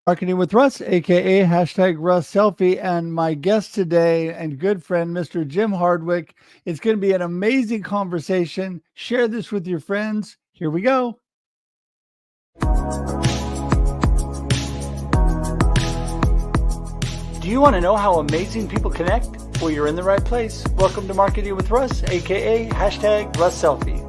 Marketing with Russ, aka hashtag Russ Selfie, and my guest today and good friend, Mr. Jim Hardwick. It's going to be an amazing conversation. Share this with your friends. Here we go. Do you want to know how amazing people connect? Well, you're in the right place. Welcome to Marketing with Russ, aka hashtag Russ Selfie.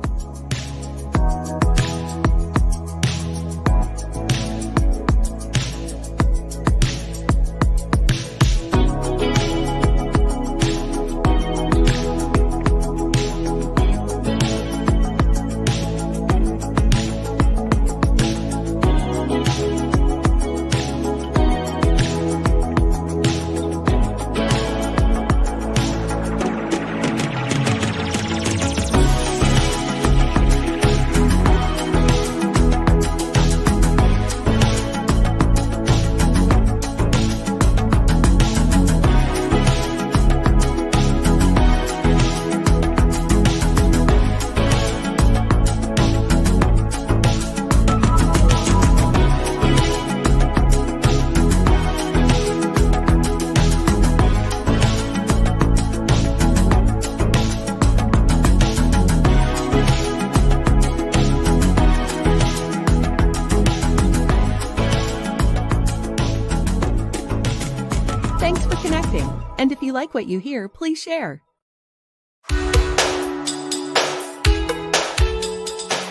Thanks for connecting. And if you like what you hear, please share.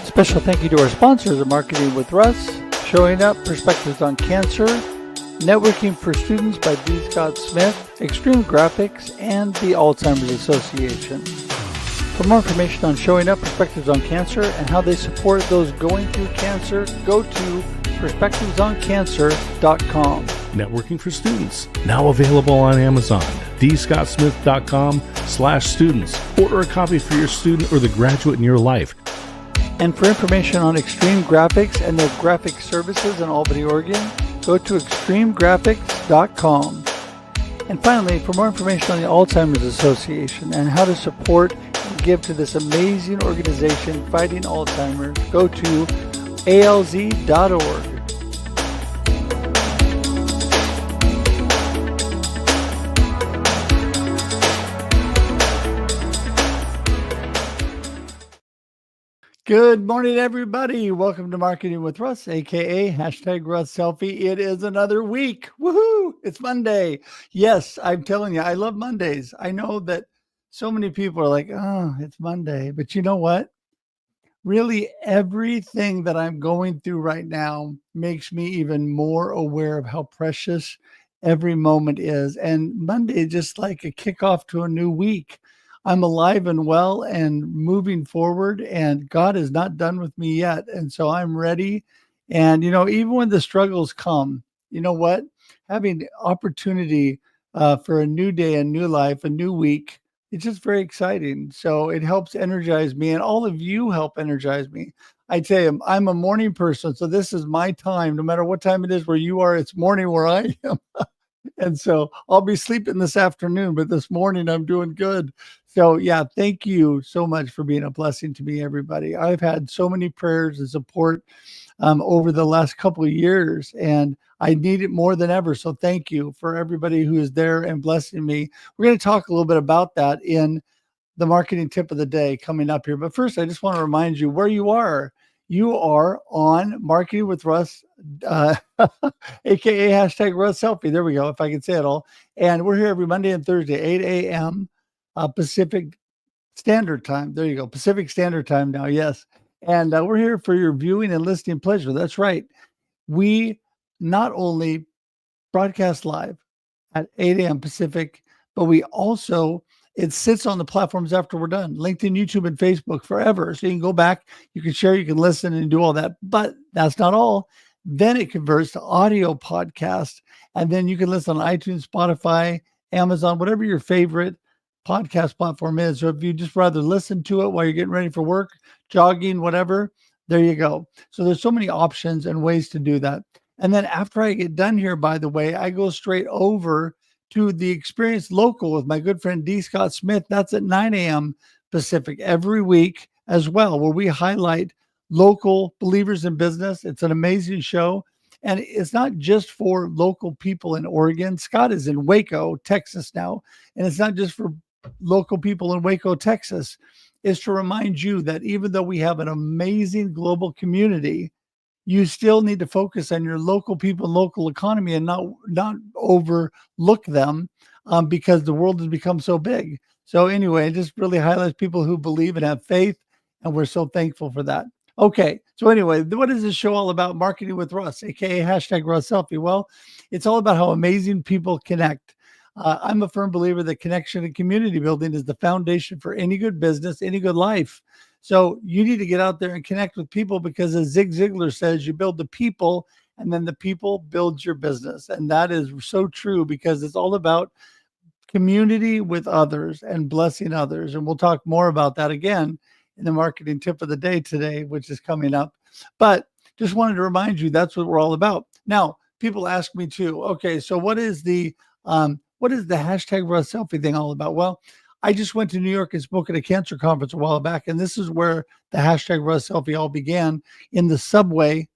Special thank you to our sponsors of Marketing with Russ, Showing Up, Perspectives on Cancer, Networking for Students by D. Scott Smith, Extreme Graphics, and the Alzheimer's Association. For more information on Showing Up, Perspectives on Cancer, and how they support those going through cancer, go to perspectivesoncancer.com. Networking for Students, now available on Amazon. dscottsmith.com/students. Order a copy for your student or the graduate in your life. And for information on Extreme Graphics and their graphic services in Albany, Oregon, go to extremegraphics.com. And finally, for more information on the Alzheimer's Association and how to support and give to this amazing organization fighting Alzheimer's, go to alz.org. Good morning, everybody. Welcome to Marketing with Russ, aka hashtag Russ Selfie. It is another week. Woohoo! It's Monday. Yes, I'm telling you, I love Mondays. I know that so many people are like, oh, it's Monday. But you know what? Really, everything that I'm going through right now makes me even more aware of how precious every moment is. And Monday is just like a kickoff to a new week. I'm alive and well and moving forward, and God is not done with me yet. And so I'm ready. And, you know, even when the struggles come, you know what? Having the opportunity for a new day, a new life, a new week, it's just very exciting. So it helps energize me, and all of you help energize me. I tell you, I'm a morning person, so this is my time. No matter what time it is where you are, it's morning where I am. And so I'll be sleeping this afternoon, but this morning I'm doing good. So yeah, thank you so much for being a blessing to me, everybody. I've had so many prayers and support over the last couple of years, and I need it more than ever. So thank you for everybody who is there and blessing me. We're going to talk a little bit about that in the marketing tip of the day coming up here. But first, I just want to remind you where you are. You are on Marketing with Russ, aka hashtag Russ Selfie. There we go, if I can say it all. And we're here every Monday and Thursday, 8 a.m. Pacific Standard Time. There you go, Pacific Standard Time now, yes. And we're here for your viewing and listening pleasure. That's right. We not only broadcast live at 8 a.m. Pacific, but we also, it sits on the platforms after we're done, LinkedIn, YouTube, and Facebook forever. So you can go back, you can share, you can listen and do all that. But that's not all. Then it converts to audio podcast. And then you can listen on iTunes, Spotify, Amazon, whatever your favorite podcast platform is. So if you just rather listen to it while you're getting ready for work, jogging, whatever, there you go. So there's so many options and ways to do that. And then after I get done here, by the way, I go straight over to the Experience Local with my good friend D. Scott Smith. That's at 9 a.m. Pacific every week as well, where we highlight local believers in business. It's an amazing show. And it's not just for local people in Oregon. Scott is in Waco, Texas now. And it's not just for local people in Waco, Texas. It's to remind you that even though we have an amazing global community, you still need to focus on your local people and local economy and not overlook them, because the world has become so big. So anyway, it just really highlights people who believe and have faith, and we're so thankful for that. Okay, so anyway, what is this show all about? Marketing with Russ, aka hashtag Russ Selfie. Well, it's all about how amazing people connect. I'm a firm believer that connection and community building is the foundation for any good business, any good life. So you need to get out there and connect with people, because as Zig Ziglar says, you build the people and then the people build your business. And that is so true, because it's all about community with others and blessing others. And we'll talk more about that again in the marketing tip of the day today, which is coming up. But just wanted to remind you, that's what we're all about. Now, people ask me too, okay, so what is the hashtag Russ Selfie thing all about? Well, I just went to New York and spoke at a cancer conference a while back, and this is where the hashtag Russ Selfie all began, in the subway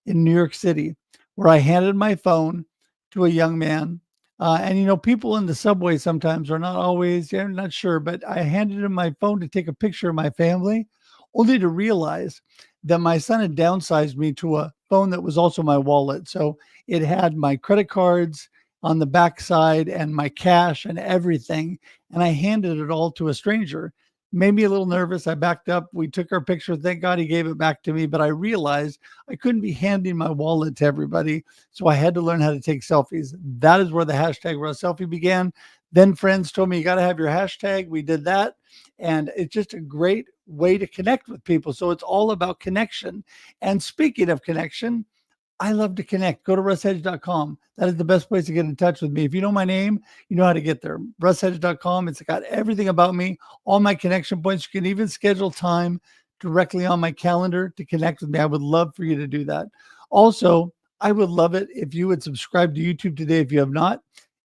in New York City, where I handed my phone to a young man. And people in the subway sometimes are not always, they're not sure, but I handed him my phone to take a picture of my family, only to realize that my son had downsized me to a phone that was also my wallet. So it had my credit cards on the backside and my cash and everything. And I handed it all to a stranger. Made me a little nervous. I backed up. We took our picture. Thank God he gave it back to me. But I realized I couldn't be handing my wallet to everybody. So I had to learn how to take selfies. That is where the hashtag Russ Selfie began. Then friends told me, you got to have your hashtag. We did that. And it's just a great way to connect with people. So it's all about connection. And speaking of connection, I love to connect. Go to russhedge.com. That is the best place to get in touch with me. If you know my name, you know how to get there. russhedge.com. It's got everything about me, all my connection points. You can even schedule time directly on my calendar to connect with me. I would love for you to do that. Also, I would love it if you would subscribe to YouTube today if you have not.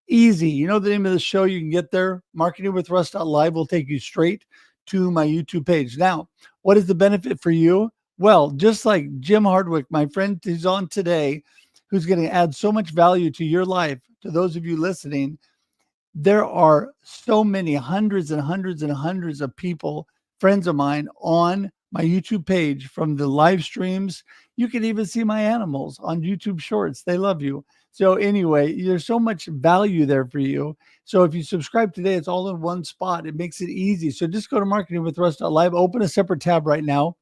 Easy. You know the name of the show. You can get there. marketingwithruss.live will take you straight to my YouTube page. Now, what is the benefit for you? Well, just like Jim Hardwick, my friend who's on today, who's going to add so much value to your life, to those of you listening, there are so many hundreds and hundreds and hundreds of people, friends of mine, on my YouTube page from the live streams. You can even see my animals on YouTube Shorts. They love you. So anyway, there's so much value there for you. So if you subscribe today, it's all in one spot. It makes it easy. So just go to marketingwithruss.live, open a separate tab right now.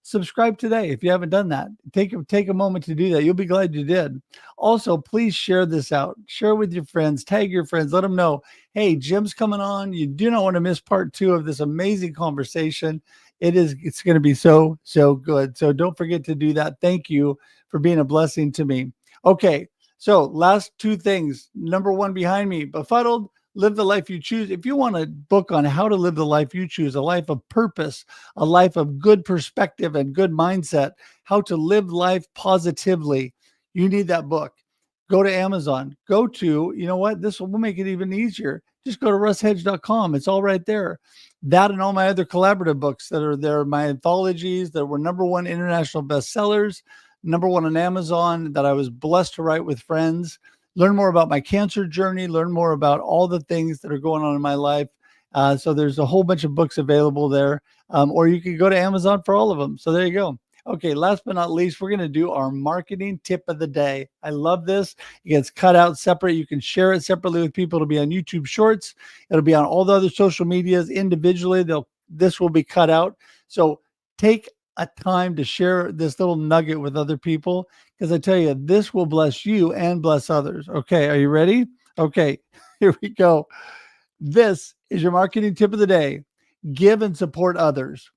Subscribe today if you haven't done that. Take a moment to do that. You'll be glad you did. Also, please share this out. Share with your friends. Tag your friends. Let them know, hey, Jim's coming on. You do not want to miss part 2 of this amazing conversation. It's going to be so, so good. So don't forget to do that. Thank you for being a blessing to me. Okay, so last 2 things. Number 1 behind me, befuddled. Live the life you choose. If you want a book on how to live the life you choose, a life of purpose, a life of good perspective and good mindset, how to live life positively, you need that book. Go to Amazon. Go to, you know what? This will make it even easier. Just go to russhedge.com. It's all right there. That and all my other collaborative books that are there, my anthologies that were #1 international bestsellers, #1 on Amazon, that I was blessed to write with friends. Learn more about my cancer journey, learn more about all the things that are going on in my life. So there's a whole bunch of books available there, or you can go to Amazon for all of them. So there you go. Okay, last but not least, we're going to do our marketing tip of the day. I love this. It gets cut out separate. You can share it separately with people. It'll be on YouTube Shorts. It'll be on all the other social medias individually. This will be cut out. So take a time to share this little nugget with other people, because I tell you, this will bless you and bless others. Okay, are you ready? Okay, here we go. This is your marketing tip of the day. Give and support others.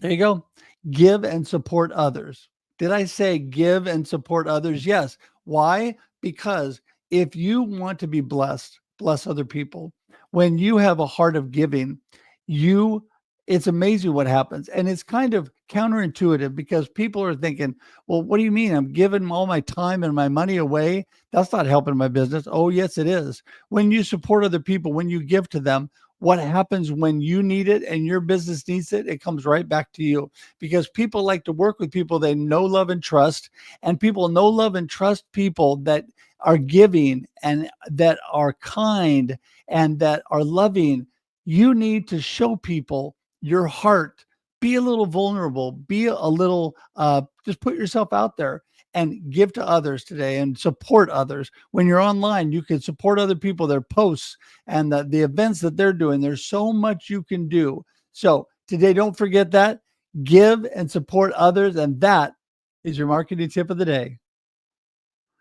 There you go. Give and support others. Did I say give and support others? Yes. Why? Because if you want to be blessed, bless other people. When you have a heart of giving, it's amazing what happens. And it's kind of counterintuitive, because people are thinking, well, what do you mean? I'm giving all my time and my money away. That's not helping my business. Oh, yes, it is. When you support other people, when you give to them, what happens when you need it and your business needs it, it comes right back to you, because people like to work with people they know, love, and trust. And people know, love, and trust people that are giving and that are kind and that are loving. You need to show people your heart. Be a little vulnerable, be a little, just put yourself out there and give to others today and support others. When you're online, you can support other people, their posts and the events that they're doing. There's so much you can do. So today, don't forget that. Give and support others. And that is your marketing tip of the day.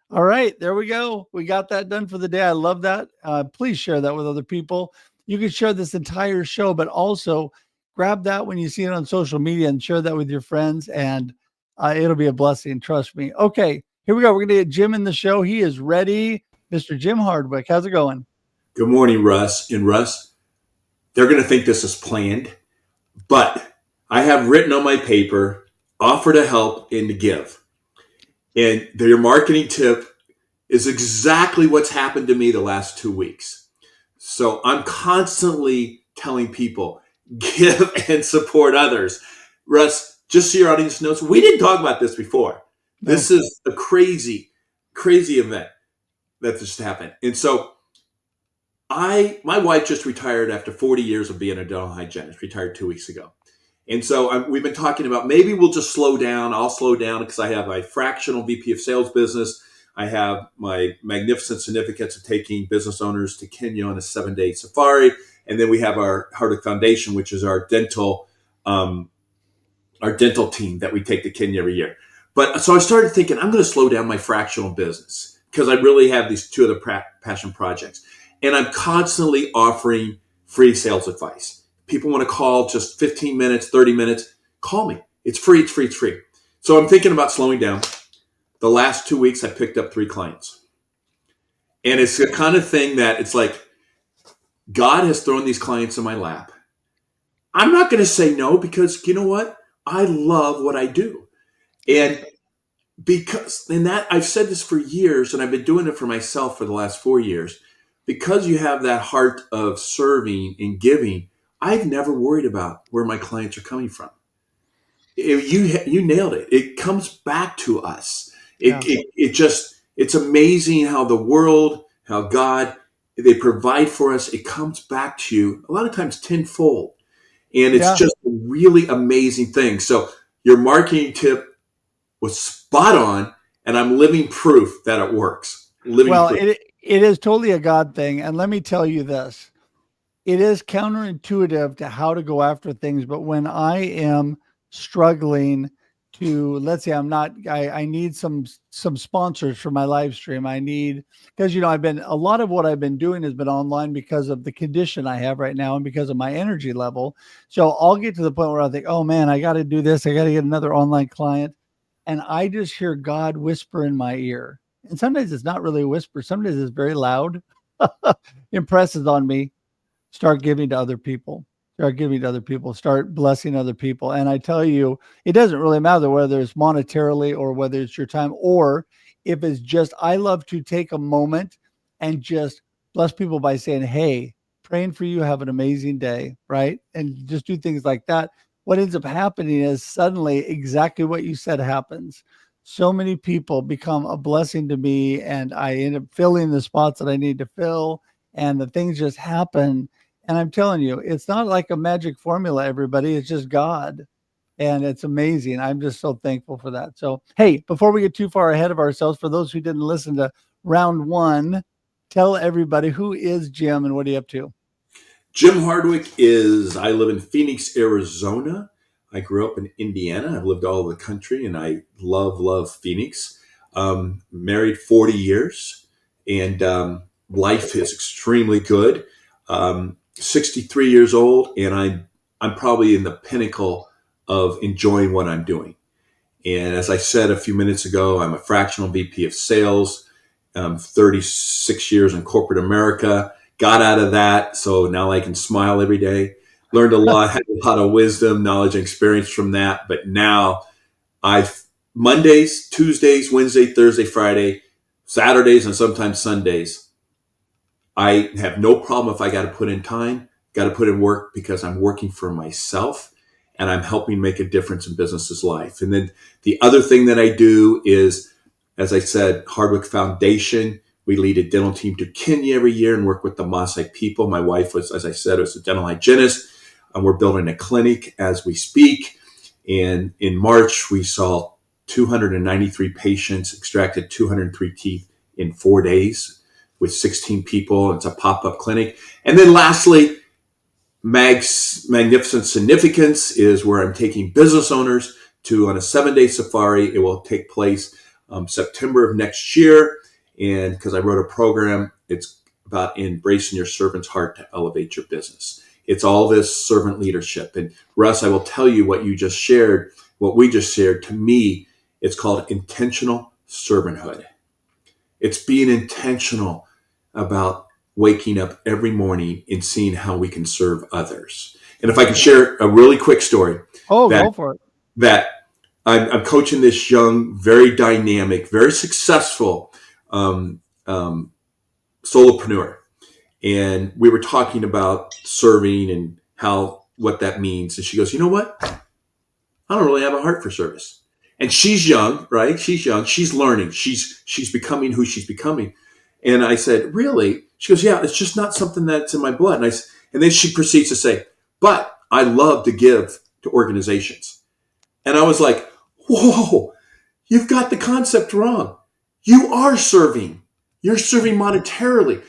All right, there we go. We got that done for the day. I love that. Please share that with other people. You can share this entire show, but also grab that when you see it on social media and share that with your friends, and it'll be a blessing. Trust me. Okay, here we go. We're going to get Jim in the show. He is ready. Mr. Jim Hardwick. How's it going? Good morning, Russ. And Russ, they're going to think this is planned, but I have written on my paper, offer to help and to give. And your marketing tip is exactly what's happened to me the last 2 weeks. So I'm constantly telling people, give and support others. Russ, just so your audience knows, we didn't talk about this before. No. This is a crazy, crazy event that just happened. And so my wife just retired after 40 years of being a dental hygienist, retired 2 weeks ago. And so we've been talking about maybe we'll just slow down. I'll slow down because I have a fractional VP of sales business. I have my magnificent significance of taking business owners to Kenya on a 7-day safari. And then we have our Hardwick Foundation, which is our dental team that we take to Kenya every year. But so I started thinking, I'm going to slow down my fractional business because I really have these two other passion projects. And I'm constantly offering free sales advice. People want to call just 15 minutes, 30 minutes, call me. It's free, it's free, it's free. So I'm thinking about slowing down. The last 2 weeks, I picked up 3 clients. And it's the kind of thing that it's like, God has thrown these clients in my lap. I'm not going to say no because you know what? I love what I do. And that I've said this for years, and I've been doing it for myself for the last 4 years. Because you have that heart of serving and giving, I've never worried about where my clients are coming from. You nailed it. It comes back to us. It's amazing how the world, how God, they provide for us. It comes back to you a lot of times tenfold. And it's just a really amazing thing. So your marketing tip was spot on, and I'm living proof that it works. It is totally a God thing. And let me tell you this, it is counterintuitive to how to go after things. But when I am struggling to, let's say I need some sponsors for my live stream. Because, a lot of what I've been doing has been online because of the condition I have right now and because of my energy level. So I'll get to the point where I think, oh man, I got to do this. I got to get another online client. And I just hear God whisper in my ear. And sometimes it's not really a whisper. Sometimes it's very loud. Impresses on me. Start giving to other people. Start blessing other people. And I tell you, it doesn't really matter whether it's monetarily or whether it's your time, or if it's just, I love to take a moment and just bless people by saying, hey, praying for you, have an amazing day, right? And just do things like that. What ends up happening is suddenly exactly what you said happens. So many people become a blessing to me, and I end up filling the spots that I need to fill, and the things just happen. And I'm telling you, it's not like a magic formula, everybody. It's just God. And it's amazing. I'm just so thankful for that. So, hey, before we get too far ahead of ourselves, for those who didn't listen to round 1, tell everybody, who is Jim and what are you up to? Jim Hardwick I live in Phoenix, Arizona. I grew up in Indiana. I've lived all over the country, and I love Phoenix. Married 40 years, and life is extremely good. 63 years old, and I'm probably in the pinnacle of enjoying what I'm doing. And as I said a few minutes ago, I'm a fractional VP of sales, 36 years in corporate America. Got out of that, so now I can smile every day. Learned a lot, had a lot of wisdom, knowledge, and experience from that. But now Mondays, Tuesdays, Wednesday, Thursday, Friday, Saturdays, and sometimes Sundays, I have no problem if I got to put in time got to put in work because I'm working for myself and I'm helping make a difference in businesses' life. And then the other thing that I do is, as I said, Hardwick Foundation. We lead a dental team to Kenya every year and work with the Maasai people. My wife was, as I said, was a dental hygienist. And we're building a clinic as we speak. And in March, we saw 293 patients, extracted 203 teeth in 4 days with 16 people. It's a pop-up clinic. And then lastly, Magnificent Significance is where I'm taking business owners on a 7-day safari. It will take place September of next year. And because I wrote a program, it's about embracing your servant's heart to elevate your business. It's all this servant leadership. And Russ, I will tell you what we just shared, to me, it's called intentional servanthood. It's being intentional about waking up every morning and seeing how we can serve others. And if I can share a really quick story. Go for it. That I'm coaching this young, very dynamic, very successful solopreneur. And we were talking about serving and what that means. And she goes, you know what? I don't really have a heart for service. And she's young, right? She's young. She's learning. She's becoming who she's becoming. And I said, really? She goes, yeah, it's just not something that's in my blood. And then she proceeds to say, but I love to give to organizations. And I was like, whoa, you've got the concept wrong. You are serving. You're serving monetarily.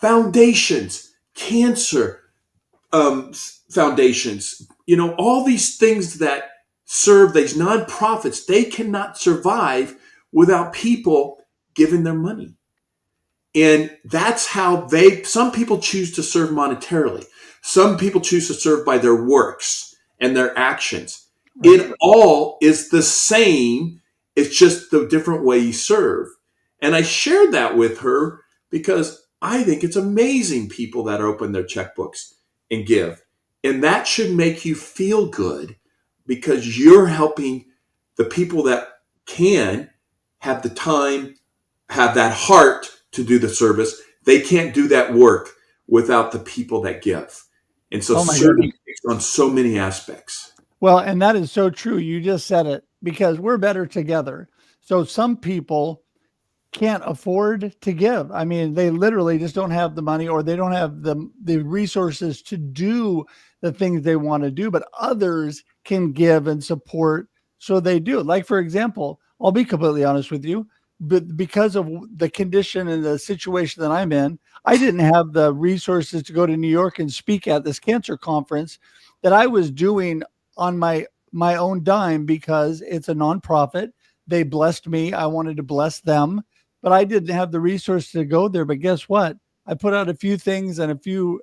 Foundations, cancer foundations, all these things that serve these nonprofits, they cannot survive without people giving their money. And that's how some people choose to serve monetarily. Some people choose to serve by their works and their actions. Right. It all is the same. It's just the different way you serve. And I shared that with her because I think it's amazing people that open their checkbooks and give. And that should make you feel good because you're helping the people that can have the time, have that heart to do the service. They can't do that work without the people that give. And so serving takes on so many aspects. Well, and that is so true. You just said it because we're better together. So some people can't afford to give. I mean, they literally just don't have the money or they don't have the resources to do the things they want to do, but others can give and support. So they do. Like, for example, I'll be completely honest with you, but because of the condition and the situation that I'm in, I didn't have the resources to go to New York and speak at this cancer conference that I was doing on my own dime because it's a nonprofit. They blessed me. I wanted to bless them, but I didn't have the resources to go there. But guess what? I put out a few things and a few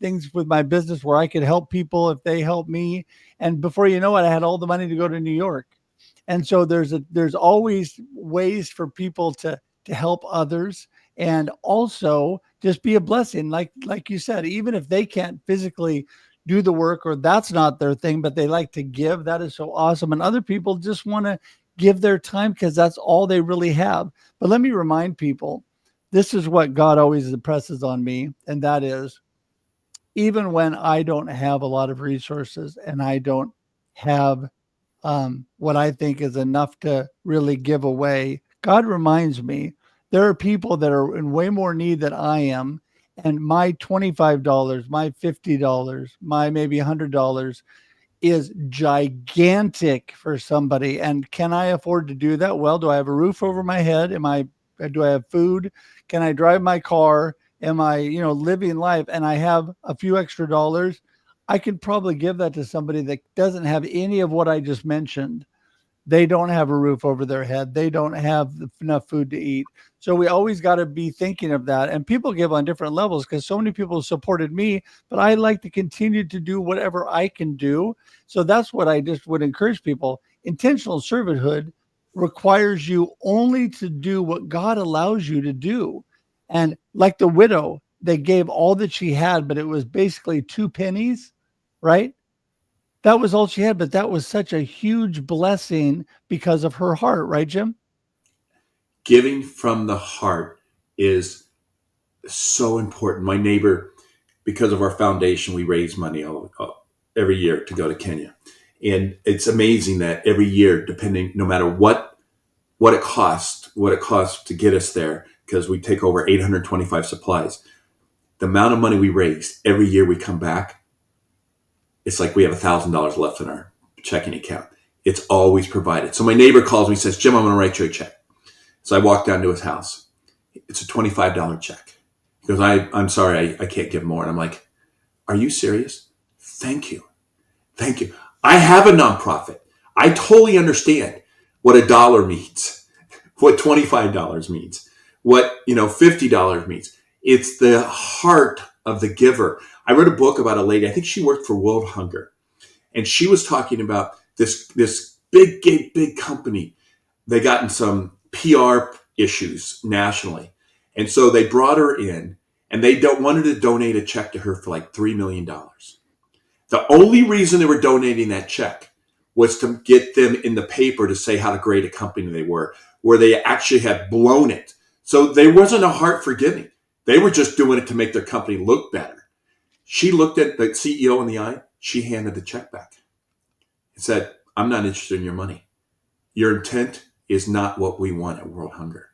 things with my business where I could help people if they help me. And before you know it, I had all the money to go to New York. And so there's always ways for people to help others and also just be a blessing. Like you said, even if they can't physically do the work or that's not their thing, but they like to give, that is so awesome. And other people just want to give their time because that's all they really have. But let me remind people, this is what God always impresses on me. And that is, even when I don't have a lot of resources and I don't have what I think is enough to really give away, God reminds me there are people that are in way more need than I am. And my $25, my $50, my maybe $100 is gigantic for somebody. And can I afford to do that? Well, do I have a roof over my head? Do I have food? Can I drive my car? Am I, living life? And I have a few extra dollars. I could probably give that to somebody that doesn't have any of what I just mentioned. They don't have a roof over their head. They don't have enough food to eat. So we always got to be thinking of that. And people give on different levels because so many people supported me, but I like to continue to do whatever I can do. So that's what I just would encourage people. Intentional servanthood requires you only to do what God allows you to do. And like the widow, they gave all that she had, but it was basically 2 pennies, right? That was all she had, but that was such a huge blessing because of her heart, right, Jim? Giving from the heart is so important. My neighbor because of our foundation, we raise money every year to go to Kenya. And it's amazing that every year, no matter what it costs to get us there, because we take over 825 supplies, the amount of money we raise every year we come back, it's like we have $1,000 left in our checking account. It's always provided. So my neighbor calls me and says, Jim, I'm going to write you a check. So I walk down to his house. It's a $25 check. He goes, I'm sorry, I can't give more. And I'm like, are you serious? Thank you. Thank you. I have a nonprofit. I totally understand what $1 means, what $25 means, what, $50 means. It's the heart of the giver. I read a book about a lady, I think she worked for World Hunger, and she was talking about this big company. They got in some PR issues nationally. And so they brought her in, and they wanted to donate a check to her for like $3 million. The only reason they were donating that check was to get them in the paper to say how great a company they were, where they actually had blown it. So there wasn't a heart for giving. They were just doing it to make their company look better. She looked at the CEO in the eye. She handed the check back and said, I'm not interested in your money. Your intent is not what we want at World Hunger.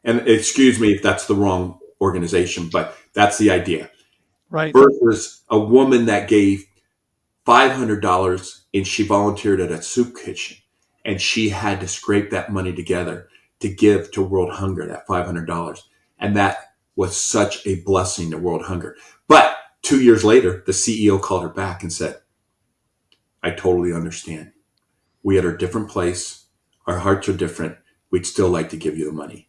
And excuse me if that's the wrong organization, but that's the idea. Right. Versus a woman that gave $500 and she volunteered at a soup kitchen, and she had to scrape that money together to give to World Hunger, that $500. And that was such a blessing to World Hunger. But 2 years later, the CEO called her back and said, I totally understand. We are at a different place. Our hearts are different. We'd still like to give you the money.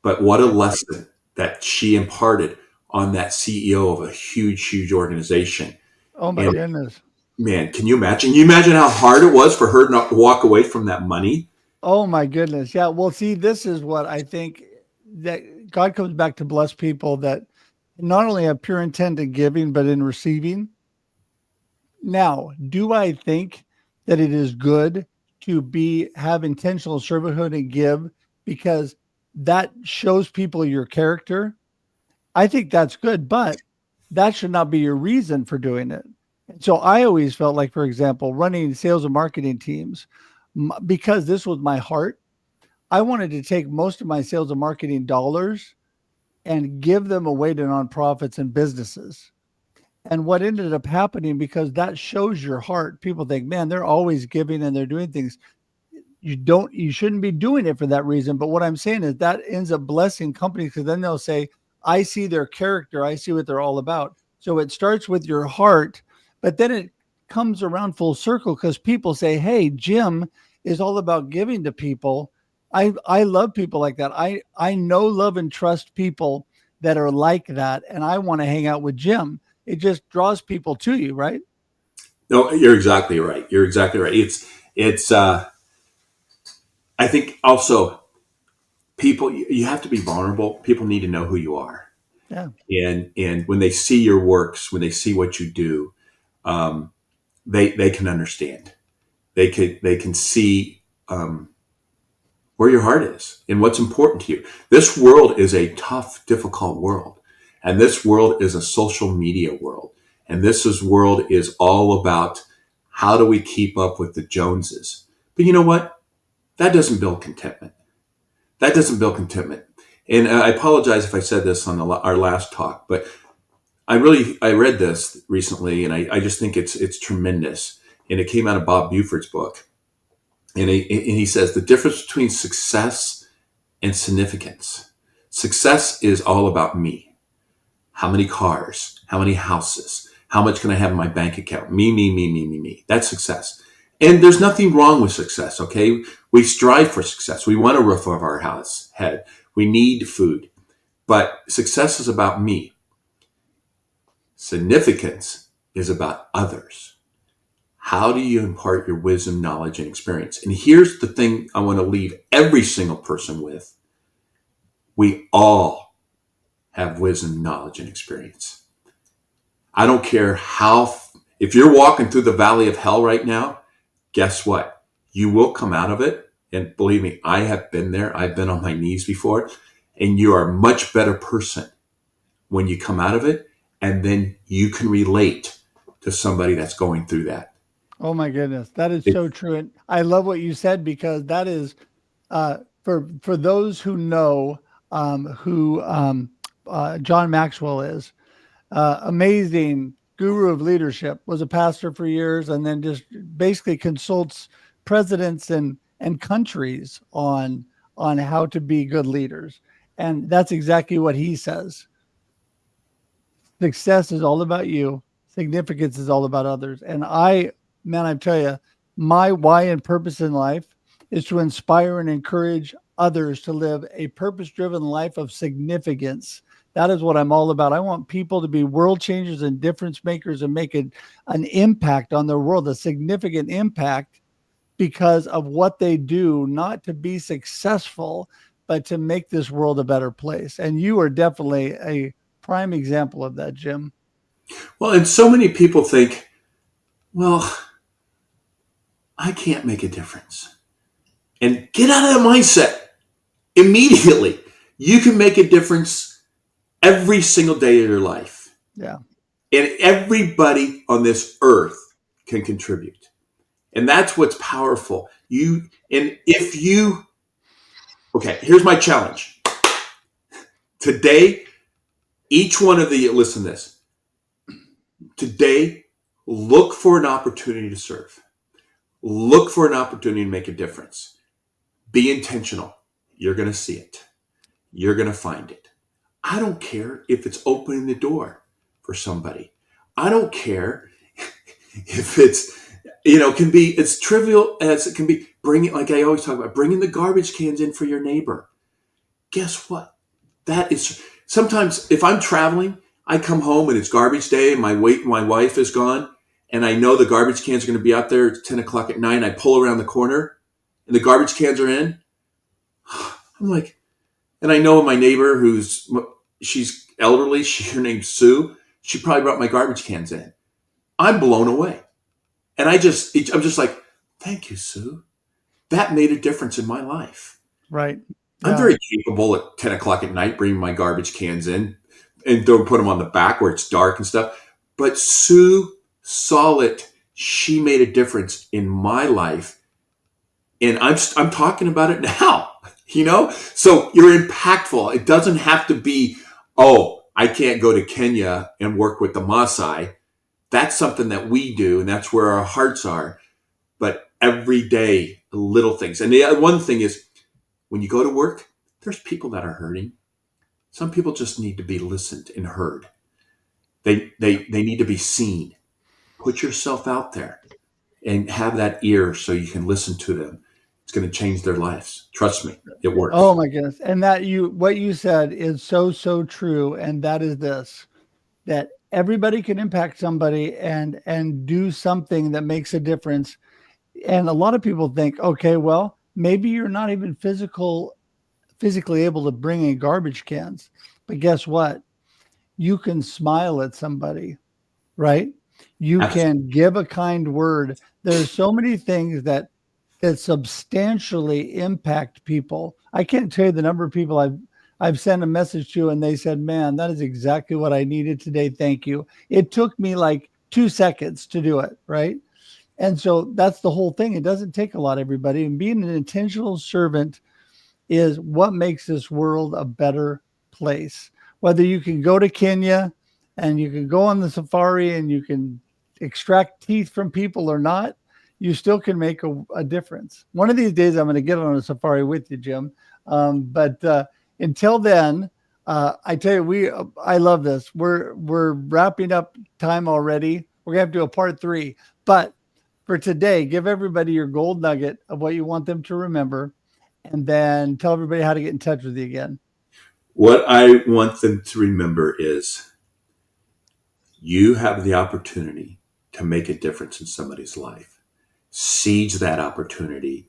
But what a lesson that she imparted on that CEO of a huge organization. Oh my goodness. Man, can you imagine? Can you imagine how hard it was for her not to walk away from that money? Oh my goodness. Yeah. Well, see, this is what I think, that God comes back to bless people that not only have pure intent in giving, but in receiving. Now, do I think that it is good to have intentional servanthood and give because that shows people your character? I think that's good, but that should not be your reason for doing it. So I always felt like, for example, running sales and marketing teams, because this was my heart, I wanted to take most of my sales and marketing dollars and give them away to nonprofits and businesses. And what ended up happening, because that shows your heart, people think, man, they're always giving and they're doing things. You shouldn't be doing it for that reason. But what I'm saying is that ends up blessing companies, because then they'll say, I see their character. I see what they're all about. So it starts with your heart, but then it comes around full circle because people say, hey, Jim is all about giving to people. I love people like that. I know, love, and trust people that are like that. And I want to hang out with Jim. It just draws people to you, right? No, you're exactly right. You're exactly right. It's I think also people, you have to be vulnerable. People need to know who you are. Yeah. And when they see your works, when they see what you do, they can understand. They can see where your heart is and what's important to you. This world is a tough, difficult world. And this world is a social media world. And world is all about how do we keep up with the Joneses. But you know what? That doesn't build contentment. That doesn't build contentment. And I apologize if I said this on our last talk, but I read this recently, and I just think it's tremendous. And it came out of Bob Buford's book. And he says the difference between success and significance. Success is all about me. How many cars? How many houses? How much can I have in my bank account? Me. That's success. And there's nothing wrong with success, okay? We strive for success. We want a roof over our head. We need food. But success is about me. Significance is about others. How do you impart your wisdom, knowledge, and experience? And here's the thing I want to leave every single person with. We all have wisdom, knowledge, and experience. I don't care if you're walking through the valley of hell right now, guess what? You will come out of it. And believe me, I have been there. I've been on my knees before. And you are a much better person when you come out of it. and then you can relate to somebody that's going through that. Oh my goodness, that is so true. And I love what you said, because that is for those who know who John Maxwell is. Amazing guru of leadership, was a pastor for years, and then just basically consults presidents and countries on how to be good leaders. And that's exactly what he says. Success is all about you. Significance is all about others. And I tell you, my why and purpose in life is to inspire and encourage others to live a purpose-driven life of significance. That is what I'm all about. I want people to be world changers and difference makers and make an impact on their world, a significant impact, because of what they do, not to be successful, but to make this world a better place. And you are definitely a prime example of that, Jim. Well, and so many people think, well, I can't make a difference. And get out of that mindset immediately. You can make a difference every single day of your life. Yeah. And everybody on this earth can contribute. And that's what's powerful. Okay, here's my challenge. Today, each one of you, listen to this. Today, look for an opportunity to serve. Look for an opportunity to make a difference. Be intentional. You're going to see it. You're going to find it. I don't care if it's opening the door for somebody. I don't care if it's, can be as trivial as it can be. Like I always talk about, bringing the garbage cans in for your neighbor. Guess what? That is, sometimes if I'm traveling, I come home and it's garbage day and my wife is gone, and I know the garbage cans are going to be out there at 10 o'clock at night. And I pull around the corner and the garbage cans are in. I'm like, and I know my neighbor she's elderly. Her name's Sue. She probably brought my garbage cans in. I'm blown away. And I'm just like, thank you, Sue. That made a difference in my life. Right. Yeah. I'm very capable at 10 o'clock at night bringing my garbage cans in and don't put them on the back where it's dark and stuff. But Sue saw it. She made a difference in my life. And I'm talking about it now, So you're impactful. It doesn't have to be, I can't go to Kenya and work with the Maasai. That's something that we do, and that's where our hearts are. But every day, little things. And the one thing is, when you go to work, there's people that are hurting. Some people just need to be listened and heard. They need to be seen. Put yourself out there and have that ear so you can listen to them. It's going to change their lives. Trust me, it works. Oh my goodness. And what you said is so, so true. And that is this, that everybody can impact somebody and do something that makes a difference. And a lot of people think, okay, well, maybe you're not even physically able to bring in garbage cans, but guess what? You can smile at somebody, right? You can give a kind word. There's so many things that substantially impact people. I can't tell you the number of people I've sent a message to and they said, man, that is exactly what I needed today. Thank you. It took me like 2 seconds to do it. Right. And so that's the whole thing. It doesn't take a lot, everybody. And being an intentional servant is what makes this world a better place. Whether you can go to Kenya and you can go on the safari and you can extract teeth from people or not, you still can make a difference. One of these days, I'm going to get on a safari with you, Jim. But until then, I tell you, I love this. We're wrapping up time already. We're going to have to do a part 3. But for today, give everybody your gold nugget of what you want them to remember, and then tell everybody how to get in touch with you again. What I want them to remember is you have the opportunity to make a difference in somebody's life. Seize that opportunity.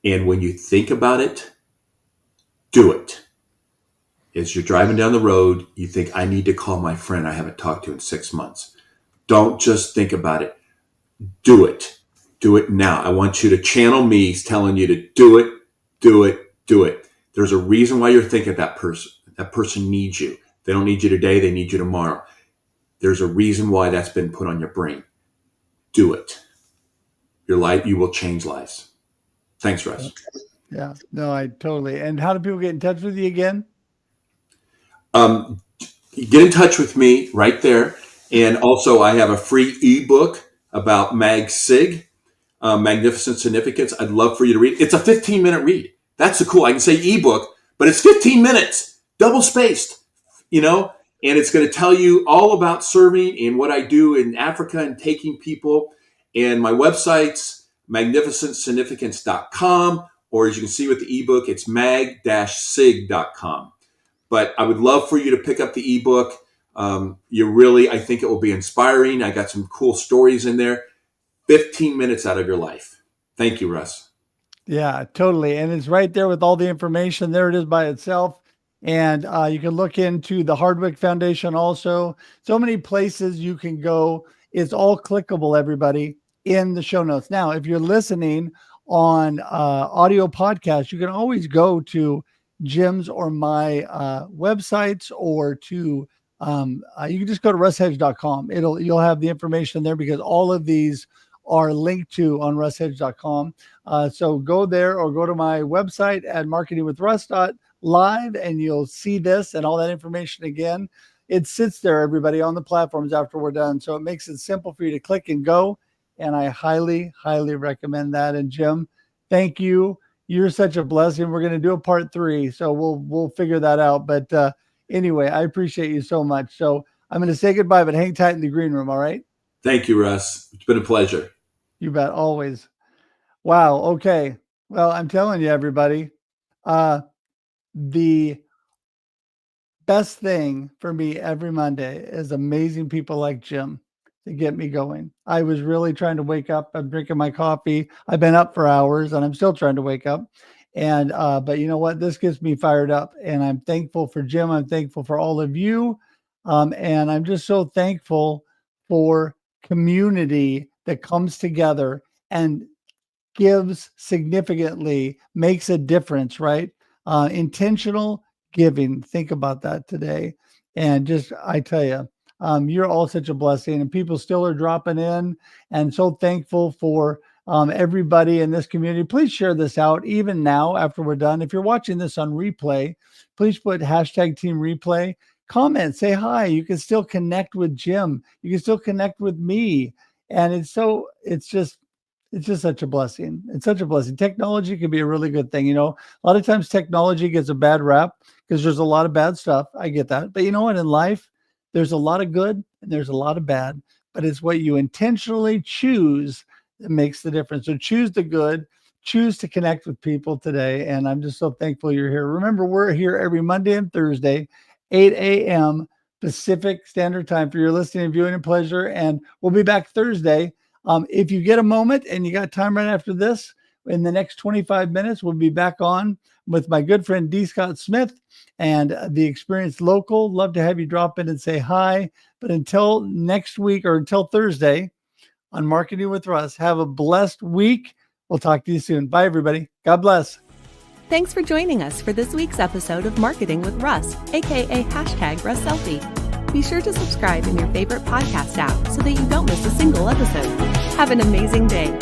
And when you think about it, do it. As you're driving down the road, you think, I need to call my friend I haven't talked to in 6 months. Don't just think about it. Do it. Do it now. I want you to channel me telling you to do it, do it, do it. There's a reason why you're thinking of that person. That person needs you. They don't need you today. They need you tomorrow. There's a reason why that's been put on your brain. Do it. Your life, you will change lives. Thanks, Russ. Yeah, no, I totally. And how do people get in touch with you again? Get in touch with me right there. And also, I have a free ebook about MagSig, Magnificent Significance. I'd love for you to read. It's a 15-minute read. That's the cool. I can say ebook, but it's 15 minutes, double spaced, and it's going to tell you all about serving and what I do in Africa and taking people. And my website's magnificentsignificance.com, or as you can see with the ebook, it's mag-sig.com. But I would love for you to pick up the ebook. I think it will be inspiring. I got some cool stories in there. 15 minutes out of your life. Thank you, Russ. Yeah, totally. And it's right there with all the information. There it is by itself. And you can look into the Hardwick Foundation also. So many places you can go. It's all clickable, everybody, in the show notes. Now, if you're listening on audio podcast, you can always go to Jim's or my websites, or to you can just go to russhedge.com. You'll have the information there, because all of these are linked to on russhedge.com. So go there, or go to my website at marketingwithruss.live, and you'll see this and all that information again. It sits there, everybody, on the platforms after we're done. So it makes it simple for you to click and go. And I highly, highly recommend that. And Jim, thank you. You're such a blessing. We're going to do a part 3, so we'll figure that out. But anyway, I appreciate you so much. So I'm going to say goodbye, but hang tight in the green room. All right. Thank you, Russ. It's been a pleasure. You bet. Always. Wow. Okay. Well, I'm telling you, everybody, the best thing for me every Monday is amazing people like Jim to get me going. I was really trying to wake up. I'm drinking my coffee. I've been up for hours, and I'm still trying to wake up. And, but you know what? This gets me fired up, and I'm thankful for Jim. I'm thankful for all of you. And I'm just so thankful for community that comes together and gives significantly, makes a difference, right? Intentional giving. Think about that today. And just, I tell you, you're all such a blessing, and people still are dropping in, and so thankful for everybody in this community. Please share this out even now after we're done. If you're watching this on replay, please put #team replay, comment, say hi. You can still connect with Jim. You can still connect with me. And it's just such a blessing. It's such a blessing. Technology can be a really good thing. A lot of times technology gets a bad rap because there's a lot of bad stuff. I get that. But you know what? In life, there's a lot of good and there's a lot of bad, but it's what you intentionally choose that makes the difference. So choose the good, choose to connect with people today. And I'm just so thankful you're here. Remember, we're here every Monday and Thursday, 8 a.m. Pacific Standard Time for your listening and viewing and pleasure. And we'll be back Thursday. If you get a moment and you got time right after this, in the next 25 minutes, we'll be back on with my good friend D. Scott Smith and the Experienced Local. Love to have you drop in and say hi. But until next week, or until Thursday on Marketing with Russ, have a blessed week. We'll talk to you soon. Bye, everybody. God bless. Thanks for joining us for this week's episode of Marketing with Russ, aka #RussSelfie. Be sure to subscribe in your favorite podcast app so that you don't miss a single episode. Have an amazing day.